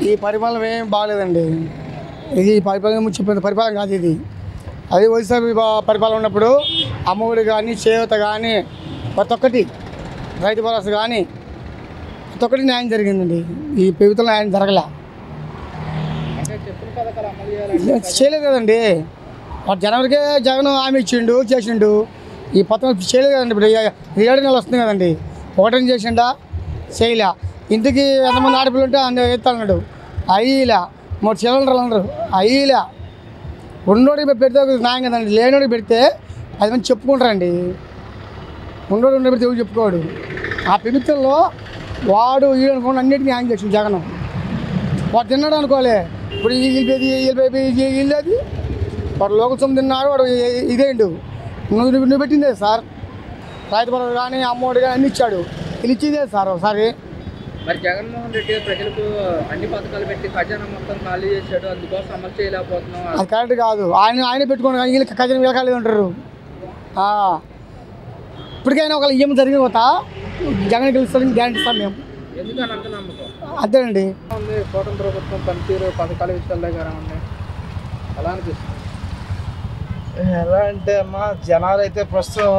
ఈ పరిపాలన ఏం బాగలేదండి. ఇది పరిపాలన చెప్పిన పరిపాలన కాదు ఇది. అది వైఎస్ఆర్ పరిపాలన ఉన్నప్పుడు అమ్మఒడి కానీ చేయూత కానీ ప్రతి ఒక్కటి రైతు భరోసా కానీ ప్రతి ఒక్కటి న్యాయం జరిగిందండి. ఈ ప్రభుత్వం న్యాయం జరగలే, చేయలేదు కదండి. జనవరికే జగన్ హామీ ఇచ్చిండు చేసిండు. ఈ పత్రం చేయలేదు కదండి. ఇప్పుడు 7 నెలలు వస్తుంది కదండి. ఒకటని చేసిండా చేయలే. ఇంటికి ఎంతమంది ఆడపిల్లలు ఉంటే అంత ఎత్తాడు అయ్యిలా 3 సిలిండర్లు అన్నారు అయ్యిలా. ఉన్నోడికి పెడితే న్యాయం కదండి. లేనోడికి పెడితే 10 మంది చెప్పుకుంటారండి. ఉన్నోడు పెడితే ఎవరు చెప్పుకోడు. ఆ ప్రభుత్వంలో వాడు వీడు అనుకోండి అన్నిటికీ న్యాయం చేసిండు జగన్. వాడు తిన్నాడు అనుకోలే. ఇప్పుడు వీళ్ళది వాడు లోకసం తిన్నారు. వాడు ఇదేండు నువ్వు పెట్టిందే సార్. రైతు భరోసా కానీ అమ్మఒడి కానీ అన్ని ఇచ్చాడు. వీళ్ళు ఇచ్చిందే సార్ ఒకసారి. మరి జగన్మోహన్ రెడ్డి ప్రజలకు అన్ని పథకాలు పెట్టి ఖజానా మొత్తం ఖాళీ చేశాడు. అందుకోసం అమలు చేయలేకపోతున్నాం. అది కరెక్ట్ కాదు. ఆయన పెట్టుకోండి కానీ వీళ్ళు ఖజానా వీళ్ళకాలేదు అంటారు. ఇప్పటికైనా ఒకళ్ళు ఏం జరిగిన పోతా జగన్ గెలుస్తారని గ్యారెంటీ ఇస్తాం మేము. ఎందుకని అంత నమ్మకం? అంతేనండి. ఉంది కూటమి ప్రభుత్వం పనితీరు పథకాల విషయాల్లో కానీ ఉంది. ఎలా అనిపిస్తుంది? ఎలా అంటే అమ్మా జనాలు అయితే ప్రస్తుతం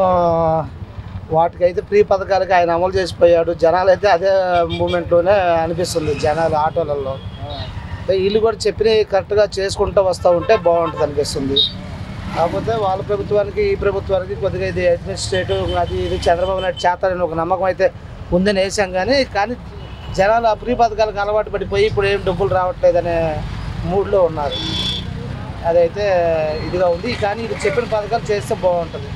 వాటికైతే ఫ్రీ పథకాలకి ఆయన అమలు చేసిపోయాడు. జనాలు అయితే అదే మూమెంట్లోనే అనిపిస్తుంది. జనాలు ఆటోలలో వీళ్ళు కూడా చెప్పినవి కరెక్ట్గా చేసుకుంటూ వస్తూ ఉంటే బాగుంటుంది అనిపిస్తుంది. కాకపోతే వాళ్ళ ప్రభుత్వానికి ఈ ప్రభుత్వానికి కొద్దిగా ఇది అడ్మినిస్ట్రేటివ్ అది ఇది చంద్రబాబు నాయుడు చేస్తారని ఒక నమ్మకం అయితే ఉందని వేసాం. కానీ జనాలు ఆ ఫ్రీ పథకాలకు అలవాటు పడిపోయి ఇప్పుడు ఏం డబ్బులు రావట్లేదనే మూడ్లో ఉన్నారు. అదైతే ఇదిగా ఉంది. కానీ ఇది చెప్పిన పథకాలు చేస్తే బాగుంటుంది.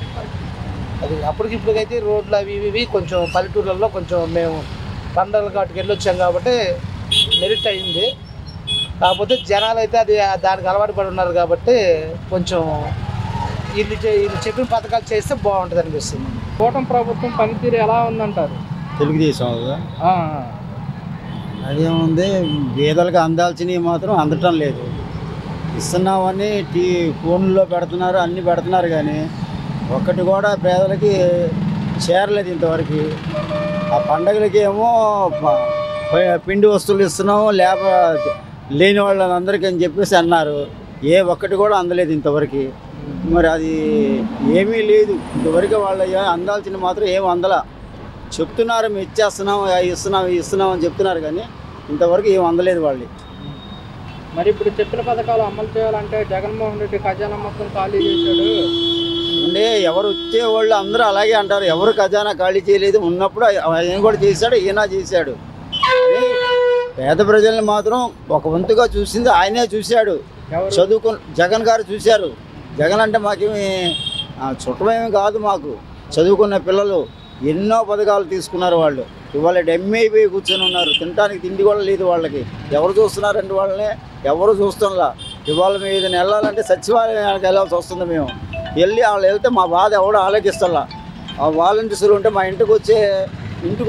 అది అప్పటికిప్పటికైతే రోడ్లు అవి ఇవి కొంచెం పల్లెటూర్లలో కొంచెం మేము పండుగల కాటికి వెళ్ళొచ్చాం కాబట్టి మెరిట్ అయింది. కాకపోతే జనాలు అయితే అది దానికి అలవాటు పడి ఉన్నారు కాబట్టి కొంచెం వీళ్ళు చెప్పిన పథకాలు చేస్తే బాగుంటుంది అనిపిస్తుంది. కూటమి ప్రభుత్వం పనితీరు ఎలా ఉందంటారు? తెలుగుదేశం అదేముంది, పేదలకు అందాల్సినవి మాత్రం అందటం లేదు. ఇస్తున్నామని ఫోన్లో పెడుతున్నారు, అన్నీ పెడుతున్నారు. కానీ ఒక్కటి కూడా పేదలకి చేరలేదు ఇంతవరకు. ఆ పండగలకి ఏమో పిండి వస్తువులు ఇస్తున్నాము లేని వాళ్ళందరికీ అని చెప్పేసి అన్నారు. ఒక్కటి కూడా అందలేదు ఇంతవరకు. మరి అది ఏమీ లేదు ఇంతవరకు. వాళ్ళ అందాల్సిన మాత్రం ఏమి అందలా. చెప్తున్నారు మేము ఇస్తున్నాం అని చెప్తున్నారు. కానీ ఇంతవరకు ఏమి అందలేదు వాళ్ళు. మరి ఇప్పుడు చెప్పిన పథకాలు అమలు చేయాలంటే జగన్మోహన్ రెడ్డి ఖజానా మొత్తం ఖాళీ చేశాడు అంటే ఎవరు వచ్చేవాళ్ళు అందరూ అలాగే అంటారు. ఎవరు ఖజానా ఖాళీ చేయలేదు. ఉన్నప్పుడు ఆయన కూడా చేశాడు, ఈయన చేశాడు. పేద ప్రజల్ని మాత్రం ఒక వంతుగా చూసింది ఆయనే చూశాడు. జగన్ గారు చూశారు. జగన్ అంటే మాకేమి చుట్టమేమి కాదు. మాకు చదువుకున్న పిల్లలు ఎన్నో పథకాలు తీసుకున్నారు. వాళ్ళు ఇవాళ డెమ్మైపోయి కూర్చొని ఉన్నారు. తినడానికి తిండి కూడా లేదు వాళ్ళకి. ఎవరు చూస్తున్నారండి వాళ్ళని? ఎవరు చూస్తున్నా. ఇవాళ మేము ఏదైనా వెళ్ళాలంటే సచివాలయానికి వెళ్ళాల్సి వస్తుంది. మేము వాళ్ళు వెళ్తే మా బాధ ఎవడో ఆలోచిస్తలా. ఆ వాలంటీర్లు ఉంటే మా ఇంటికి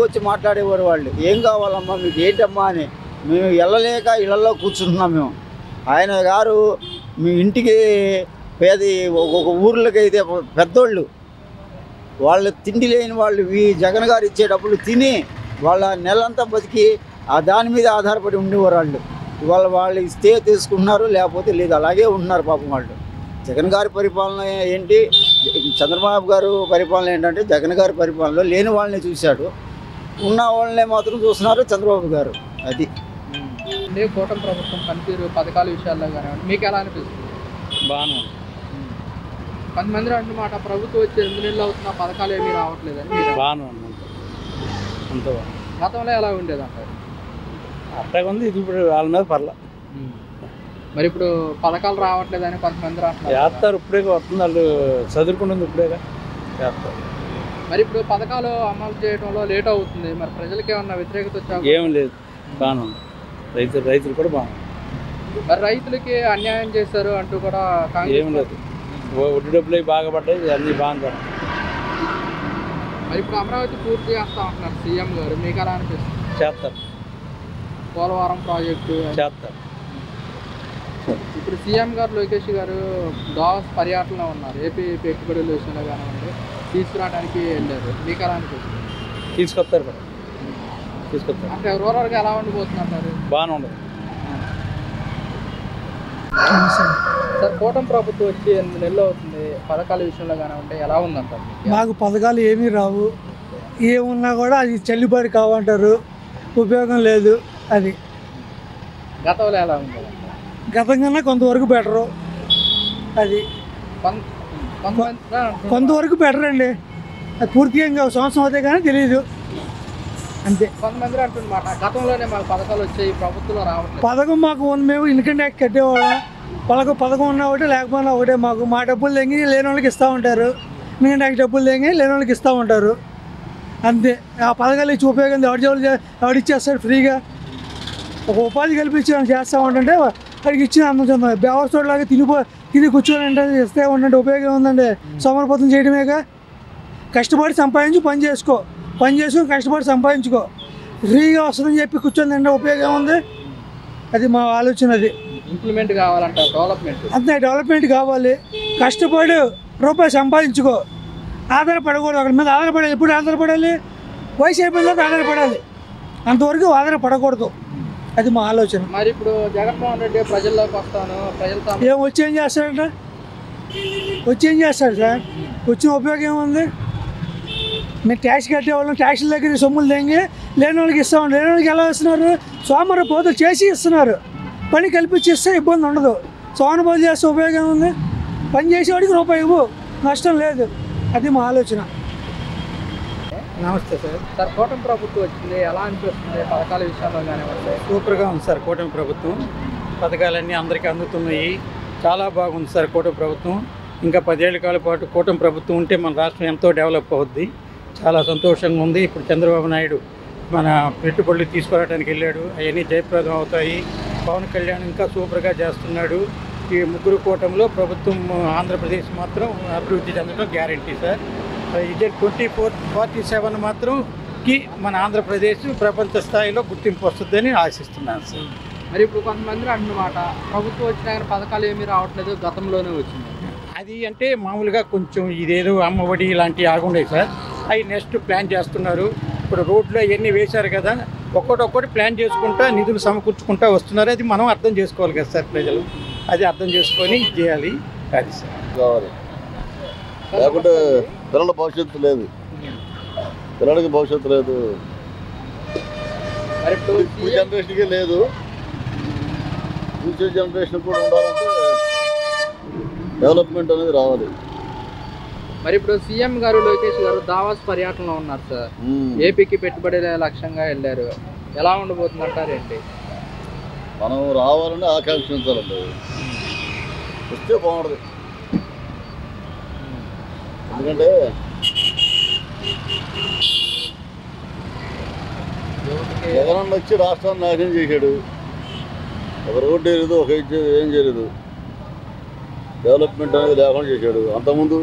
వచ్చి మాట్లాడేవారు. వాళ్ళు ఏం కావాలమ్మా మీకు ఏంటమ్మా అని. మేము వెళ్ళలేక ఇళ్లలో కూర్చుంటున్నాం. మేము ఆయన గారు మీ ఇంటికి ఒక ఊర్లకి అయితే పెద్దోళ్ళు వాళ్ళు తిండి లేని వాళ్ళు ఈ జగన్ గారు ఇచ్చే డబ్బులు తిని వాళ్ళ నెలంతా బతికి దాని మీద ఆధారపడి ఉండేవారు. వాళ్ళు ఇస్తే తీసుకుంటున్నారు, లేకపోతే లేదు. అలాగే ఉంటున్నారు పాపం వాళ్ళు. జగన్ గారి పరిపాలన ఏంటి, చంద్రబాబు గారు పరిపాలన ఏంటంటే జగన్ గారి పరిపాలనలో లేని వాళ్ళని చూశాడు, ఉన్న వాళ్ళనే మాత్రం చూస్తున్నారు చంద్రబాబు గారు. అది కూటమి ప్రభుత్వం పనితీరు పథకాల విషయాల్లో కానీ మీకు ఎలా అనిపిస్తుంది? బాగానే కొంతమంది అంటున్నమాట ప్రభుత్వం వచ్చి 2 నెలలు అవుతున్న పథకాలు ఏమీ రావట్లేదని. బాగానే ఉంది. గతంలో ఎలా ఉండేది అంటారు? అట్టగా ఉంది. ఇది ఇప్పుడు వాళ్ళ మీద పర్ల. మరి ఇప్పుడు పథకాలు రావట్లేదని కొంతమంది చేస్తారు. ఇప్పుడే వస్తుంది. వాళ్ళు చదువుకుంటుంది ఇప్పుడేగా చేస్తారు. మరి ఇప్పుడు పథకాలు అమలు చేయడంలో లేట్ అవుతుంది. మరి ప్రజలకి ఏమన్నా వ్యతిరేకత వచ్చా? ఏం లేదు, బాగానే ఉంది. రైతులు కూడా బాగుంది. మరి రైతులకి అన్యాయం చేశారు అంటూ కూడా ఏం లేదు. వడ్డీ డబ్బులు బాగా పడ్డాయి, అన్నీ బాగా. మరి ఇప్పుడు అమరావతి పూర్తి చేస్తా ఉంటున్నారు సీఎం గారు. మీకు ఎలా అనిపిస్తుంది? చేస్తారు. పోలవరం ప్రాజెక్టు చేస్తారు. ఇప్పుడు సీఎం గారు లోకేష్ గారు దాస్ పర్యటనలో ఉన్నారు. ఏపీ పెట్టుబడుల విషయంలో కానివ్వండి తీసుకురావడానికి వెళ్ళారు. మీకు ఎలా అనిపిస్తుంది? తీసుకొస్తారు. అంటే రూరల్గా ఎలా ఉండిపోతున్నారు? బాగానే ఉండదు. సార్ కూటమి ప్రభుత్వం వచ్చి 8 నెలలు అవుతుంది, పథకాల విషయంలో కానివ్వండి ఎలా ఉందంటారు మీకు? మాకు పథకాలు ఏమీ రావు, ఏమున్నా కూడా అది చెల్లుబాటు కావంటారు, ఉపయోగం లేదు. అది గతంలో ఎలా ఉంది? గతం కన్నా కొంతవరకు బెటరు. అది కొంతవరకు బెటర్ అండి. అది పూర్తిగా ఇంకా సంవత్సరం అవుతాయి కానీ తెలియదు అంతే. కొంతమంది అంటున్నమాట గతంలోనే మాకు పథకాలు వచ్చాయి, ప్రభుత్వంలో రావట్లేదు. పథకం మాకు మేము ఇన్కమ్ ట్యాక్స్ కట్టేవాళ్ళం. పథకం ఉన్నా ఒకటే లేకపోయినా ఒకటే. మాకు మా డబ్బులు తెంగి లేని వాళ్ళకి ఇస్తూ ఉంటారు, ఇన్కమ్ ట్యాక్స్ డబ్బులు తెంగి లేని వాళ్ళకి ఇస్తూ ఉంటారు అంతే. ఆ పథకాలు ఇచ్చి ఉపయోగం ఎవడిచ్చేస్తాడు ఫ్రీగా? ఒక ఉపాధి కల్పించి చేస్తూ ఉంటుంటే వాడికి ఇచ్చిన అందం వ్యవస్థలాగా తిని కూర్చొని అంటే ఇస్తే ఉండండి ఉపయోగం ఉందండి. సమర్పతం చేయడమేగా. కష్టపడి సంపాదించి పని చేసుకొని కష్టపడి సంపాదించుకో. ఫ్రీగా వస్తుందని చెప్పి కూర్చొని అంటే ఉపయోగం ఉంది. అది మా ఆలోచన. అది ఇంప్లిమెంట్ కావాలంట, డెవలప్మెంట్ అంతే. డెవలప్మెంట్ కావాలి. కష్టపడి రూపాయి సంపాదించుకో, ఆధారపడకూడదు. ఒకరి మీద ఆధారపడాలి. ఎప్పుడు ఆధారపడాలి? వయసు అయిపోయిన తర్వాత ఆధారపడాలి. అంతవరకు ఆధారపడకూడదు. అది మా ఆలోచన. మరి ఇప్పుడు జగన్మోహన్ రెడ్డి ప్రజల్లోకి వస్తాను, ప్రజలతో ఏం చేస్తాడంట? ఏం చేస్తాడు సార్? వచ్చిన ఉపయోగం ఏముంది? మేము ట్యాక్స్ కట్టేవాళ్ళం, ట్యాక్సుల దగ్గర సొమ్ములు తెంగి లేని వాళ్ళకి ఇస్తామండి. లేని వాళ్ళకి ఎలా ఇస్తున్నారు? సోమవారం పోతులు చేసి ఇస్తున్నారు. పని కల్పించి ఇస్తే ఇబ్బంది ఉండదు. సోమవారం పోతులు చేస్తే ఉపయోగం ఉంది? పని చేసేవాడికి రూపాయి ఇవ్వు, నష్టం లేదు. అది మా ఆలోచన. నమస్తే సార్. సార్ కూటమి ప్రభుత్వం వచ్చింది, ఎలా అనిపిస్తుంది పథకాల విషయంలో కానివ్వండి? సూపర్గా ఉంది సార్ కూటమి ప్రభుత్వం. పథకాలన్నీ అందరికీ అందుతున్నాయి. చాలా బాగుంది సార్ కూటమి ప్రభుత్వం. ఇంకా 10 ఏళ్ల కాలం పాటు కూటమి ప్రభుత్వం ఉంటే మన రాష్ట్రం ఎంతో డెవలప్ అవుద్ది. చాలా సంతోషంగా ఉంది. ఇప్పుడు చంద్రబాబు నాయుడు మన పెట్టుబడులు తీసుకురావడానికి వెళ్ళాడు, అవన్నీ జయప్రదం అవుతాయి. పవన్ కళ్యాణ్ ఇంకా సూపర్గా చేస్తున్నాడు. ఈ ముగ్గురు కూటమిలో ప్రభుత్వం ఆంధ్రప్రదేశ్ మాత్రం అభివృద్ధి చెందడం గ్యారంటీ సార్. ఇదే 2047 మాత్రంకి మన ఆంధ్రప్రదేశ్ ప్రపంచ స్థాయిలో గుర్తింపు వస్తుందని ఆశిస్తున్నాను సార్. మరి ఇప్పుడు కొంతమంది అంటున్నమాట ప్రభుత్వం వచ్చినా కానీ పథకాలు ఏమీ రావట్లేదు, గతంలోనే వచ్చింది. అది అంటే మామూలుగా కొంచెం ఇదేదో అమ్మఒడి ఇలాంటివి ఆగుండే సార్. అవి నెక్స్ట్ ప్లాన్ చేస్తున్నారు. ఇప్పుడు రోడ్లు అవన్నీ వేశారు కదా, ఒక్కొక్కటి ప్లాన్ చేసుకుంటా నిధులు సమకూర్చుకుంటా వస్తున్నారు. అది మనం అర్థం చేసుకోవాలి కదా సార్. ప్రజలు అది అర్థం చేసుకొని చేయాలి. అది సార్ కావాలి. లేకుంటే పిల్లల భవిష్యత్తు లేదు, పిల్లలకి భవిష్యత్తు లేదు. మరి ఇప్పుడు జనరేషన్కే లేదు, ఫ్యూచర్ జనరేషన్ కూడా ఉండాలంటే డెవలప్మెంట్ అనేది రావాలి. మరి ఇప్పుడు సీఎం గారు లోకేష్ గారు దావాస్ పర్యటనలో ఉన్నారు సార్. ఏపీకి పెట్టుబడి లక్ష్యంగా వెళ్ళారు. ఎలా ఉండబోతుంది అంటారేంటి? మనం రావాలని ఆకాంక్షించాలండి. వస్తే బాగుంటుంది. ఎందుకంటే జగన్ వచ్చి రాష్ట్రాన్ని నాశనం చేశాడు. ఒక రోడ్డు చేయలేదు, ఒక ఏం చేయలేదు. డెవలప్మెంట్ అనేది లేకుండా చేశాడు. అంతకుముందు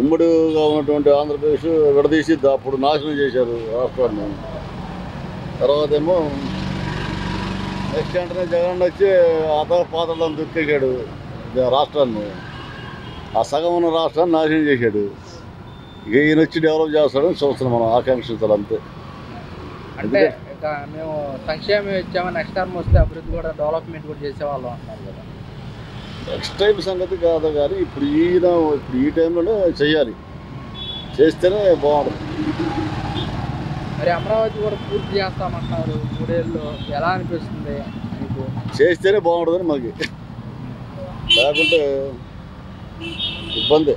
ఉమ్మడిగా ఉన్నటువంటి ఆంధ్రప్రదేశ్ విడదీసి అప్పుడు నాశనం చేశారు రాష్ట్రాన్ని. తర్వాత ఏమో నెక్స్ట్ వెంటనే జగన్ వచ్చి పాత్రలను దుక్కేశాడు రాష్ట్రాన్ని. ఆ సగం ఉన్న రాష్ట్రాన్ని నాశనం చేశాడు. ఇక ఈయన వచ్చి డెవలప్ చేస్తాడని చూస్తున్నాం మనం, ఆకాంక్షించాలి అంతే. అంటే ఇక మేము సంక్షేమం ఇచ్చాము, నెక్స్ట్ టైం వస్తే అభివృద్ధి కూడా డెవలప్మెంట్ కూడా చేసేవాళ్ళం అంటున్నారు కదా. నెక్స్ట్ టైం సంగతి కాదు కానీ ఇప్పుడు ఈ టైంలోనే చెయ్యాలి. చేస్తేనే బాగుంటుంది. మరి అమరావతి కూడా పూర్తి చేస్తామంటున్నారు 3 ఏళ్ళు. ఎలా అనిపిస్తుంది మీకు? చేస్తేనే బాగుంటుందని మనకి, లేకుంటే ఇబ్బంది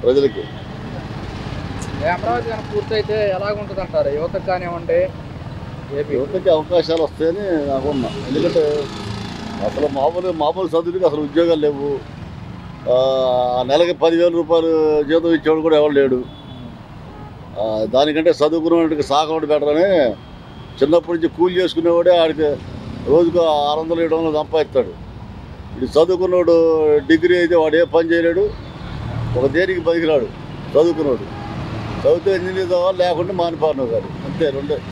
ప్రజలకి. అమరావతి కానీ పూర్తయితే ఎలాగుంటుంది అంటారు? యువతకు కానివ్వండి, యువతకి అవకాశాలు వస్తాయని నాకున్నా. ఎందుకంటే అసలు మామూలు చదువులకి అసలు ఉద్యోగాలు లేవు. నెలకి 10,000 రూపాయలు జీతం ఇచ్చేవాడు కూడా ఎవరు లేడు. దానికంటే చదువుకునే వాడికి సాగవాడు బెటర్ అని చిన్నప్పటి నుంచి కూలి చేసుకునేవాడే ఆడికి రోజుకు 600-700 సంపాదిస్తాడు. ఇది చదువుకున్నాడు డిగ్రీ అయితే వాడు ఏ పని చేయలేడు, ఒక దేనికి పనికిరాడు. చదువుకున్నాడు చదివితే ఇంజనీర్ చదవాలి, లేకుంటే మానిపారినావు కాదు. అంతే రెండే.